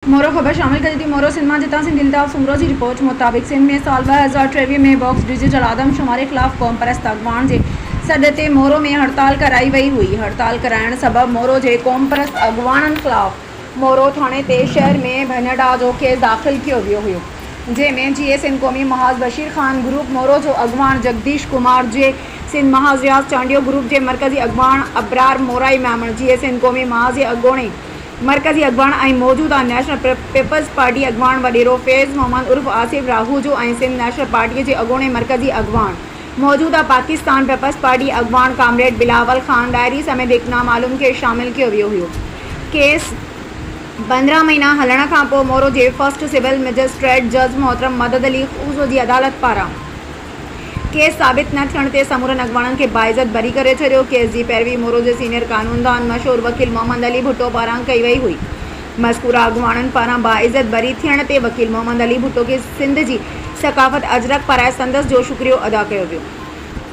मोरो ख़बर शामिल करी थी। मोरो सिंध मां जितां सिंध इल्ताफ़ सुमरो जी रिपोर्ट मुताबिक़ सिंध में साल 2023 में बॉक्स डिजिटल आदमशुमारी ख़िलाफ़ क़ौम परस्त अॻवान जे सॾ ते मोरो में हड़ताल कराई वई हुई। हड़ताल कराइण सबबि मोरो जे क़ौम परस्त अॻवाननि ख़िलाफ़ मोरो थाणे ते शहर में भञड़ा जो केस दाख़िल कियो वियो हुयो, जंहिंमें जीए सिंध क़ौमी महाज़ बशीर ख़ान ग्रुप मोरो जो अॻवान जगदीश कुमार जे सिंध महाज़ रियाज़ चांडियो ग्रुप जे मरकज़ी अॻवान अबरार मोराई मेमण जीए सिंध क़ौमी महाज़ जे अॻोणे मरकज़ी अॻवान ऐं मौजूदा नेशनल पीपल्स पार्टी अॻवान वॾेरो फैज़ मोहम्मद उर्फ़ आसिफ राहू जो ऐं सिंध नेशनल पार्टीअ जे अॻोणे मरकज़ी अॻवान मौजूदा पाकिस्तान पीपल्स पार्टी अॻवान कामरेड बिलावल ख़ान डायरी समेत हिकु नामालूम खे शामिल कियो वियो हुयो। केस 15 महीना हलण खां पोइ मोरो जे फर्स्ट सिविल मजिस्ट्रेट जज मोहतरम मदद अली खूज़ो जी अदालत पारां केस साबित न थियण ते समूरनि अॻवाननि खे बाइज़त बरी करे छॾियो। केस जी पैरवी मोरो जे सीनियर कानूनदान मशहूर वकील मोहम्मद अली भुट्टो पारां कई वई हुई। मज़कूरा अॻवाननि पारां बाइज़त बरी थियण ते वकील मोहम्मद अली भुट्टो खे सिंध जी सक़ाफ़त अजरक पारां संदसि जो शुक्रियो अदा कयो वियो।